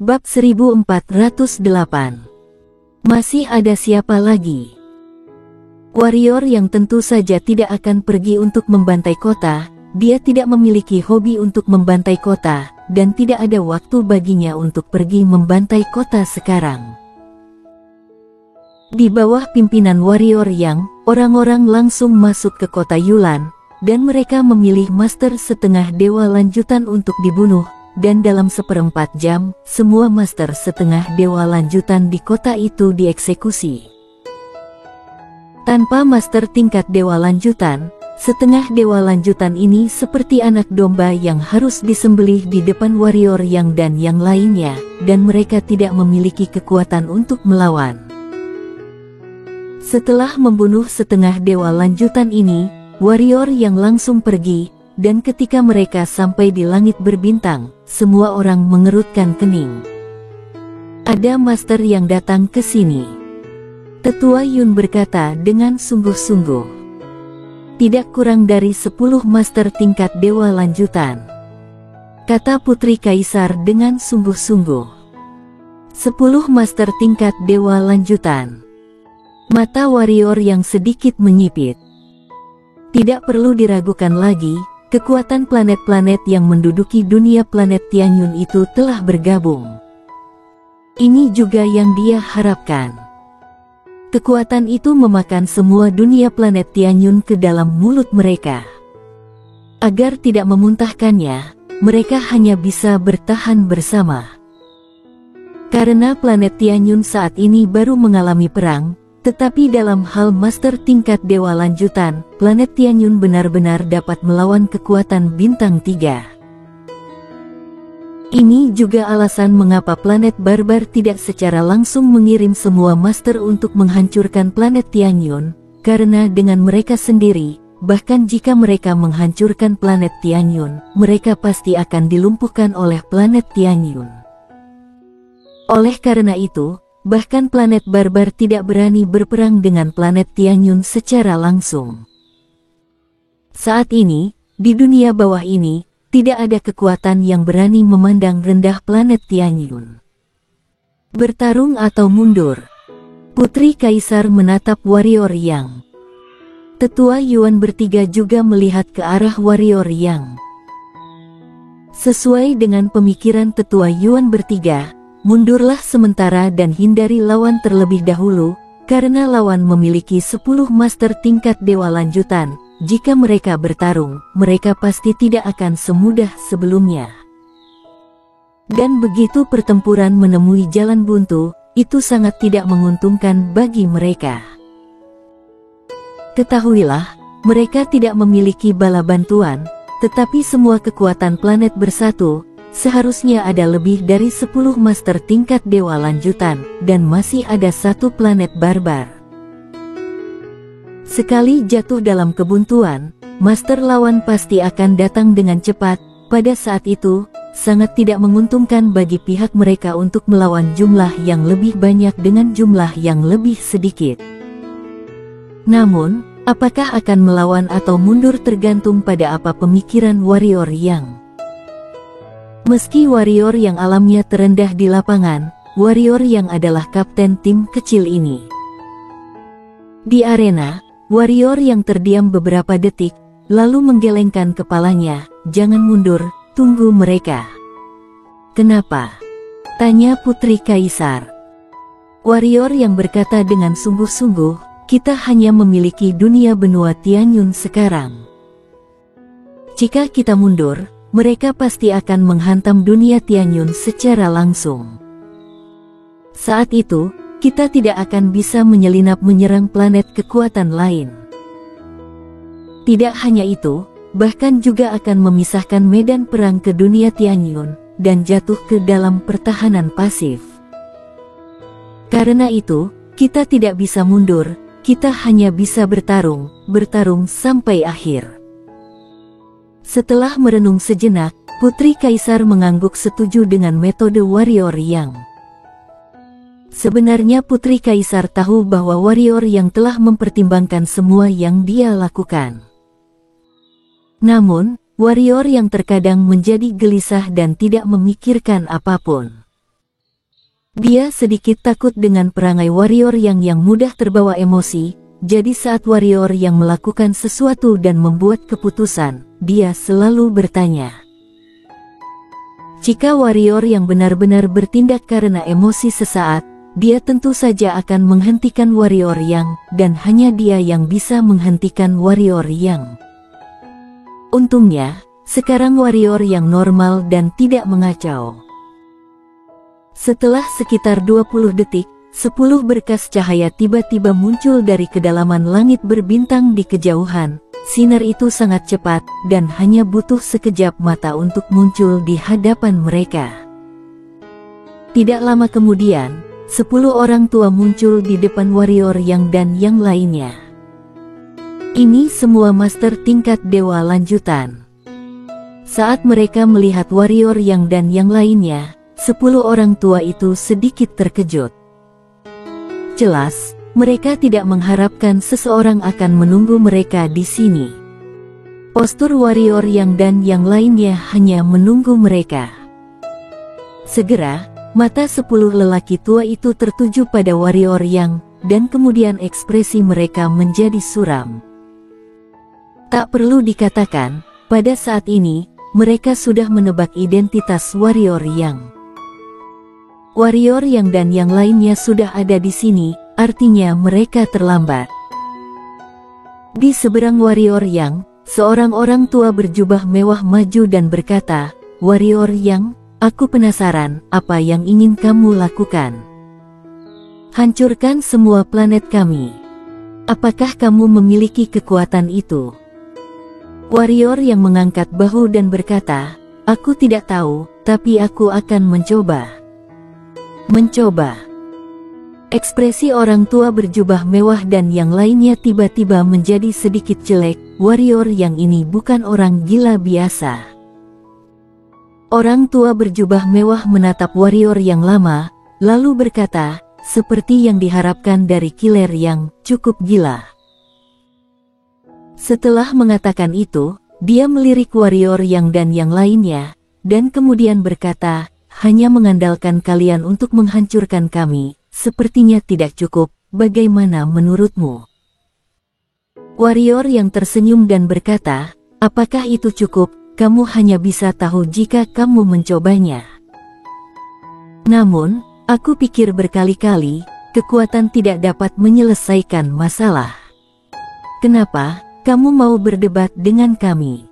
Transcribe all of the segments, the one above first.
Bab 1408. Masih ada siapa lagi? Warrior yang tentu saja tidak akan pergi untuk membantai kota. Dia tidak memiliki hobi untuk membantai kota, dan tidak ada waktu baginya untuk pergi membantai kota sekarang. Di bawah pimpinan warrior yang, orang-orang langsung masuk ke kota Yulan, dan mereka memilih master setengah dewa lanjutan untuk dibunuh. Dan dalam 1/4 jam, semua master setengah dewa lanjutan di kota itu dieksekusi. Tanpa master tingkat dewa lanjutan, setengah dewa lanjutan ini seperti anak domba yang harus disembelih di depan warrior yang dan yang lainnya, dan mereka tidak memiliki kekuatan untuk melawan. Setelah membunuh setengah dewa lanjutan ini, warrior yang langsung pergi. Dan ketika mereka sampai di langit berbintang, semua orang mengerutkan kening. Ada master yang datang ke sini. Tetua Yun berkata dengan sungguh-sungguh. Tidak kurang dari 10 master tingkat dewa lanjutan. Kata Putri Kaisar dengan sungguh-sungguh. 10 master tingkat dewa lanjutan. Mata warrior yang sedikit menyipit. Tidak perlu diragukan lagi. Kekuatan planet-planet yang menduduki dunia planet Tianyun itu telah bergabung. Ini juga yang dia harapkan. Kekuatan itu memakan semua dunia planet Tianyun ke dalam mulut mereka. Agar tidak memuntahkannya, mereka hanya bisa bertahan bersama. Karena planet Tianyun saat ini baru mengalami perang, tetapi dalam hal master tingkat dewa lanjutan, planet Tianyun benar-benar dapat melawan kekuatan bintang 3. Ini juga alasan mengapa planet barbar tidak secara langsung mengirim semua master untuk menghancurkan planet Tianyun, karena dengan mereka sendiri, bahkan jika mereka menghancurkan planet Tianyun, mereka pasti akan dilumpuhkan oleh planet Tianyun. Oleh karena itu, bahkan planet barbar tidak berani berperang dengan planet Tianyun secara langsung. Saat ini, di dunia bawah ini, tidak ada kekuatan yang berani memandang rendah planet Tianyun. Bertarung atau mundur? Putri Kaisar menatap warrior yang. Tetua Yuan bertiga juga melihat ke arah warrior yang. Sesuai dengan pemikiran Tetua Yuan bertiga, mundurlah sementara dan hindari lawan terlebih dahulu, karena lawan memiliki 10 master tingkat dewa lanjutan. Jika mereka bertarung, mereka pasti tidak akan semudah sebelumnya. Dan begitu pertempuran menemui jalan buntu, itu sangat tidak menguntungkan bagi mereka. Ketahuilah, mereka tidak memiliki bala bantuan, tetapi semua kekuatan planet bersatu. Seharusnya ada lebih dari 10 master tingkat dewa lanjutan, dan masih ada 1 planet barbar. Sekali jatuh dalam kebuntuan, master lawan pasti akan datang dengan cepat. Pada saat itu, sangat tidak menguntungkan bagi pihak mereka untuk melawan jumlah yang lebih banyak dengan jumlah yang lebih sedikit. Namun, apakah akan melawan atau mundur tergantung pada apa pemikiran warrior yang. Meski warrior yang alamnya terendah di lapangan, warrior yang adalah kapten tim kecil ini. Di arena, warrior yang terdiam beberapa detik, lalu menggelengkan kepalanya, "Jangan mundur, tunggu mereka." "Kenapa?" tanya Putri Kaisar. Warrior yang berkata dengan sungguh-sungguh, "Kita hanya memiliki dunia benua Tianyun sekarang. Jika kita mundur, mereka pasti akan menghantam dunia Tianyun secara langsung. Saat itu, kita tidak akan bisa menyelinap menyerang planet kekuatan lain. Tidak hanya itu, bahkan juga akan memisahkan medan perang ke dunia Tianyun, dan jatuh ke dalam pertahanan pasif. Karena itu, kita tidak bisa mundur, kita hanya bisa bertarung sampai akhir." Setelah merenung sejenak, Putri Kaisar mengangguk setuju dengan metode warrior yang. Sebenarnya Putri Kaisar tahu bahwa warrior yang telah mempertimbangkan semua yang dia lakukan. Namun, warrior yang terkadang menjadi gelisah dan tidak memikirkan apapun. Dia sedikit takut dengan perangai warrior yang mudah terbawa emosi, jadi saat warrior yang melakukan sesuatu dan membuat keputusan, dia selalu bertanya. Jika warrior yang benar-benar bertindak karena emosi sesaat, dia tentu saja akan menghentikan warrior yang, dan hanya dia yang bisa menghentikan warrior yang. Untungnya, sekarang warrior yang normal dan tidak mengacau. Setelah sekitar 20 detik, 10 berkas cahaya tiba-tiba muncul dari kedalaman langit berbintang di kejauhan. Sinar itu sangat cepat, dan hanya butuh sekejap mata untuk muncul di hadapan mereka. Tidak lama kemudian, 10 orang tua muncul di depan warrior yang dan yang lainnya. Ini semua master tingkat dewa lanjutan. Saat mereka melihat warrior yang dan yang lainnya, 10 orang tua itu sedikit terkejut. Jelas, mereka tidak mengharapkan seseorang akan menunggu mereka di sini. Postur warrior yang dan yang lainnya hanya menunggu mereka. Segera, mata 10 lelaki tua itu tertuju pada warrior yang, dan kemudian ekspresi mereka menjadi suram. Tak perlu dikatakan, pada saat ini, mereka sudah menebak identitas warrior yang. Warrior yang dan yang lainnya sudah ada di sini, artinya mereka terlambat. Di seberang warrior yang, seorang orang tua berjubah mewah maju dan berkata, "Warrior yang, aku penasaran apa yang ingin kamu lakukan. Hancurkan semua planet kami. Apakah kamu memiliki kekuatan itu?" Warrior yang mengangkat bahu dan berkata, "Aku tidak tahu, tapi aku akan mencoba." Mencoba. Ekspresi orang tua berjubah mewah dan yang lainnya tiba-tiba menjadi sedikit jelek. Warrior yang ini bukan orang gila biasa. Orang tua berjubah mewah menatap warrior yang lama, lalu berkata, seperti yang diharapkan dari killer yang cukup gila. Setelah mengatakan itu, dia melirik warrior yang dan yang lainnya, dan kemudian berkata, "Hanya mengandalkan kalian untuk menghancurkan kami, sepertinya tidak cukup, bagaimana menurutmu?" Warrior yang tersenyum dan berkata, "Apakah itu cukup? Kamu hanya bisa tahu jika kamu mencobanya. Namun, aku pikir berkali-kali, kekuatan tidak dapat menyelesaikan masalah. Kenapa kamu mau berdebat dengan kami?"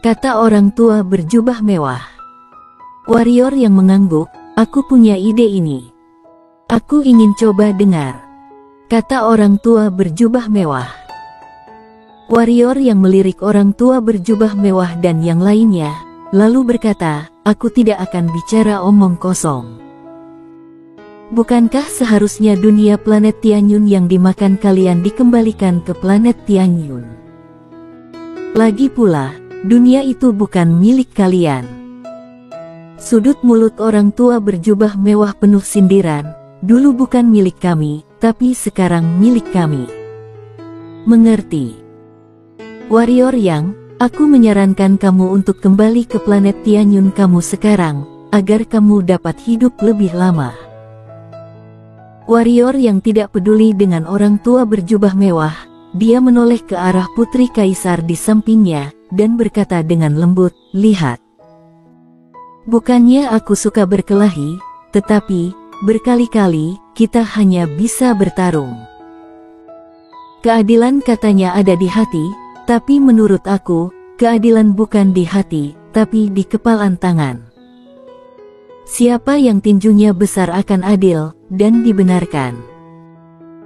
kata orang tua berjubah mewah. Warrior yang mengangguk, "Aku punya ide ini. Aku ingin coba dengar," kata orang tua berjubah mewah. Warrior yang melirik orang tua berjubah mewah dan yang lainnya, lalu berkata, "Aku tidak akan bicara omong kosong. Bukankah seharusnya dunia planet Tianyun yang dimakan kalian dikembalikan ke planet Tianyun? Lagi pula, dunia itu bukan milik kalian." Sudut mulut orang tua berjubah mewah penuh sindiran, "Dulu bukan milik kami, tapi sekarang milik kami. Mengerti? Warrior yang, aku menyarankan kamu untuk kembali ke planet Tianyun kamu sekarang, agar kamu dapat hidup lebih lama." Warrior yang tidak peduli dengan orang tua berjubah mewah, dia menoleh ke arah putri kaisar di sampingnya, dan berkata dengan lembut, "Lihat. Bukannya aku suka berkelahi, tetapi, berkali-kali, kita hanya bisa bertarung. Keadilan katanya ada di hati, tapi menurut aku, keadilan bukan di hati, tapi di kepalan tangan. Siapa yang tinjunya besar akan adil, dan dibenarkan."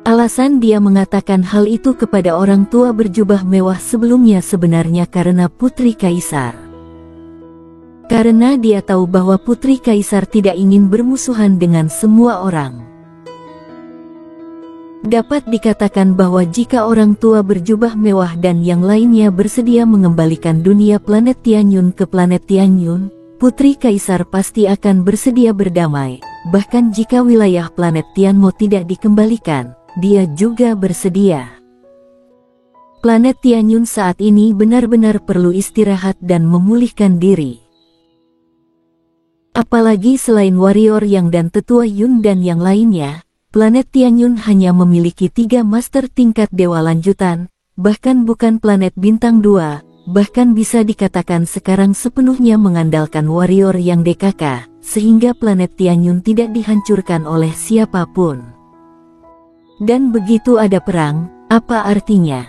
Alasan dia mengatakan hal itu kepada orang tua berjubah mewah sebelumnya sebenarnya karena putri kaisar. Karena dia tahu bahwa putri kaisar tidak ingin bermusuhan dengan semua orang. Dapat dikatakan bahwa jika orang tua berjubah mewah dan yang lainnya bersedia mengembalikan dunia planet Tianyun ke planet Tianyun, putri kaisar pasti akan bersedia berdamai. Bahkan jika wilayah planet Tianmo tidak dikembalikan, dia juga bersedia. Planet Tianyun saat ini benar-benar perlu istirahat dan memulihkan diri. Apalagi selain warrior yang dan tetua Yun dan yang lainnya, planet Tianyun hanya memiliki 3 master tingkat dewa lanjutan, bahkan bukan planet bintang 2, bahkan bisa dikatakan sekarang sepenuhnya mengandalkan warrior yang DKK, sehingga planet Tianyun tidak dihancurkan oleh siapapun. Dan begitu ada perang, apa artinya?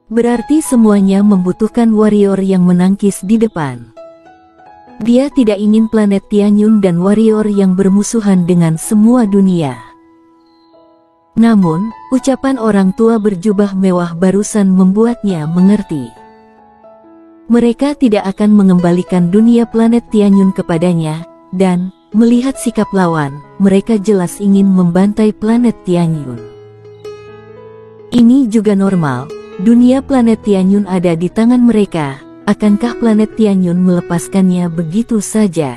Berarti semuanya membutuhkan warrior yang menangkis di depan. Dia tidak ingin planet Tianyun dan warrior yang bermusuhan dengan semua dunia. Namun, ucapan orang tua berjubah mewah barusan membuatnya mengerti. Mereka tidak akan mengembalikan dunia planet Tianyun kepadanya, dan, melihat sikap lawan, mereka jelas ingin membantai planet Tianyun. Ini juga normal, dunia planet Tianyun ada di tangan mereka. Akankah planet Tianyun melepaskannya begitu saja?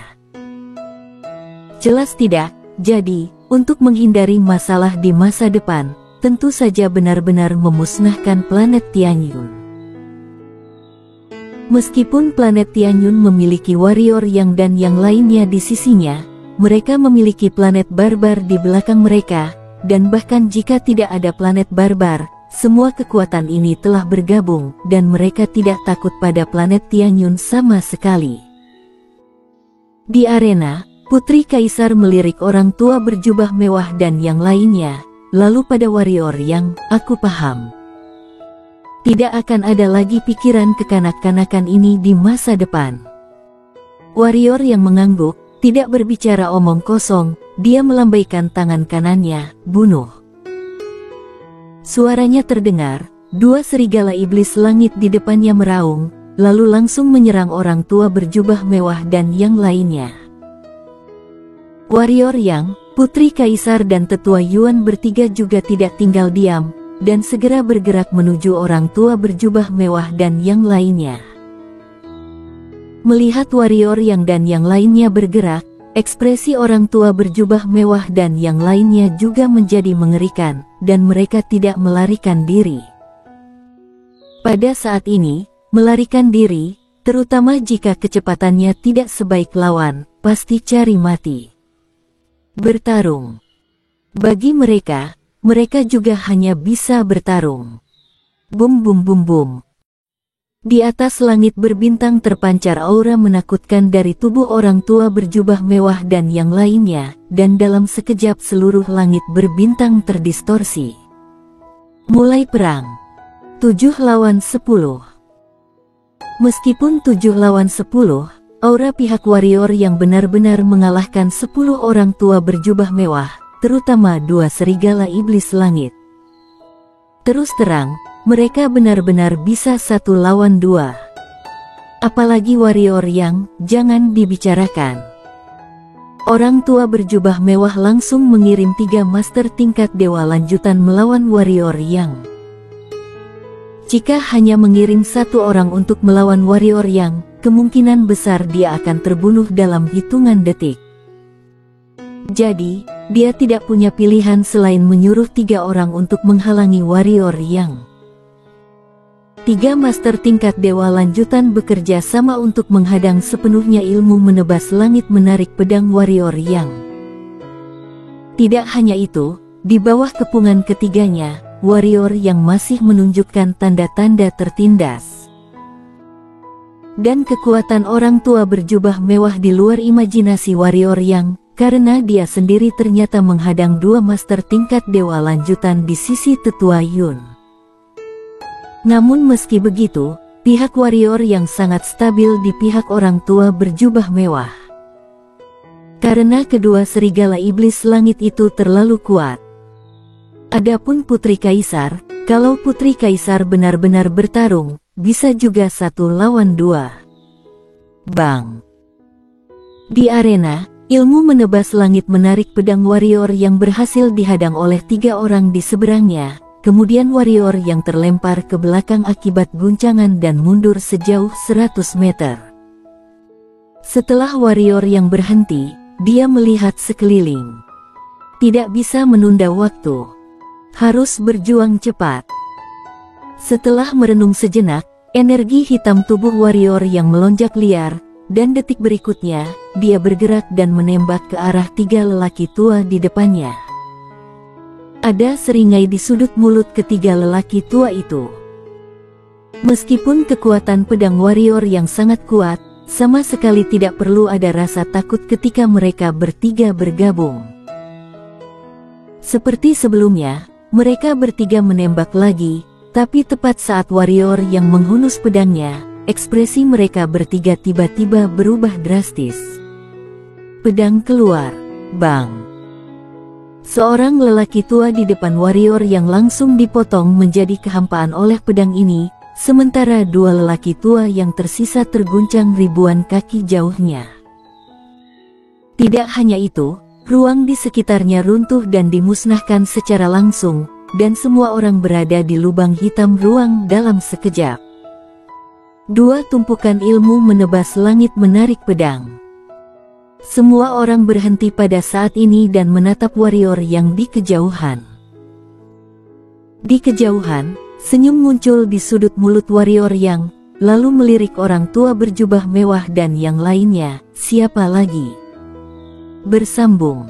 Jelas tidak. Jadi, untuk menghindari masalah di masa depan, tentu saja benar-benar memusnahkan planet Tianyun. Meskipun planet Tianyun memiliki warrior yang dan yang lainnya di sisinya, mereka memiliki planet barbar di belakang mereka, dan bahkan jika tidak ada planet barbar, semua kekuatan ini telah bergabung, dan mereka tidak takut pada planet Tianyun sama sekali. Di arena, Putri Kaisar melirik orang tua berjubah mewah dan yang lainnya, lalu pada warrior yang, aku paham. Tidak akan ada lagi pikiran kekanak-kanakan ini di masa depan. Warrior yang mengangguk, tidak berbicara omong kosong, dia melambaikan tangan kanannya, bunuh. Suaranya terdengar, 2 serigala iblis langit di depannya meraung, lalu langsung menyerang orang tua berjubah mewah dan yang lainnya. Warrior yang, Putri Kaisar dan Tetua Yuan bertiga juga tidak tinggal diam, dan segera bergerak menuju orang tua berjubah mewah dan yang lainnya. Melihat warrior yang dan yang lainnya bergerak, ekspresi orang tua berjubah mewah dan yang lainnya juga menjadi mengerikan, dan mereka tidak melarikan diri. Pada saat ini, melarikan diri, terutama jika kecepatannya tidak sebaik lawan, pasti cari mati. Bertarung. Bagi mereka, mereka juga hanya bisa bertarung. Bum bum bum bum. Di atas langit berbintang terpancar aura menakutkan dari tubuh orang tua berjubah mewah dan yang lainnya, dan dalam sekejap seluruh langit berbintang terdistorsi. Mulai perang. 7 lawan 10. Meskipun 7 lawan 10, aura pihak warrior yang benar-benar mengalahkan 10 orang tua berjubah mewah, terutama 2 serigala iblis langit. Terus terang, mereka benar-benar bisa 1 lawan 2. Apalagi warrior yang, jangan dibicarakan. Orang tua berjubah mewah langsung mengirim 3 master tingkat dewa lanjutan melawan warrior yang. Jika hanya mengirim 1 orang untuk melawan warrior yang, kemungkinan besar dia akan terbunuh dalam hitungan detik. Jadi, dia tidak punya pilihan selain menyuruh 3 orang untuk menghalangi warrior yang. 3 master tingkat dewa lanjutan bekerja sama untuk menghadang sepenuhnya ilmu menebas langit menarik pedang warrior yang. Tidak hanya itu, di bawah kepungan ketiganya, warrior yang masih menunjukkan tanda-tanda tertindas. Dan kekuatan orang tua berjubah mewah di luar imajinasi warrior yang, karena dia sendiri ternyata menghadang 2 master tingkat dewa lanjutan di sisi tetua Yun. Namun meski begitu, pihak warrior yang sangat stabil di pihak orang tua berjubah mewah. Karena kedua serigala iblis langit itu terlalu kuat. Adapun Putri Kaisar, kalau Putri Kaisar benar-benar bertarung, bisa juga 1 lawan 2. Bang! Di arena, ilmu menebas langit menarik pedang warrior yang berhasil dihadang oleh 3 orang di seberangnya. Kemudian warrior yang terlempar ke belakang akibat guncangan dan mundur sejauh 100 meter. Setelah warrior yang berhenti, dia melihat sekeliling. Tidak bisa menunda waktu. Harus berjuang cepat. Setelah merenung sejenak, energi hitam tubuh warrior yang melonjak liar, dan detik berikutnya, dia bergerak dan menembak ke arah 3 lelaki tua di depannya. Ada seringai di sudut mulut ketiga lelaki tua itu. Meskipun kekuatan pedang warrior yang sangat kuat, sama sekali tidak perlu ada rasa takut ketika mereka bertiga bergabung. Seperti sebelumnya, mereka bertiga menembak lagi, tapi tepat saat warrior yang menghunus pedangnya, ekspresi mereka bertiga tiba-tiba berubah drastis. Pedang keluar, bang. Seorang lelaki tua di depan warrior yang langsung dipotong menjadi kehampaan oleh pedang ini, sementara 2 lelaki tua yang tersisa terguncang ribuan kaki jauhnya. Tidak hanya itu, ruang di sekitarnya runtuh dan dimusnahkan secara langsung, dan semua orang berada di lubang hitam ruang dalam sekejap. 2 tumpukan ilmu menebas langit menarik pedang. Semua orang berhenti pada saat ini dan menatap warrior yang di kejauhan. Di kejauhan, senyum muncul di sudut mulut warrior yang, lalu melirik orang tua berjubah mewah dan yang lainnya, siapa lagi? Bersambung.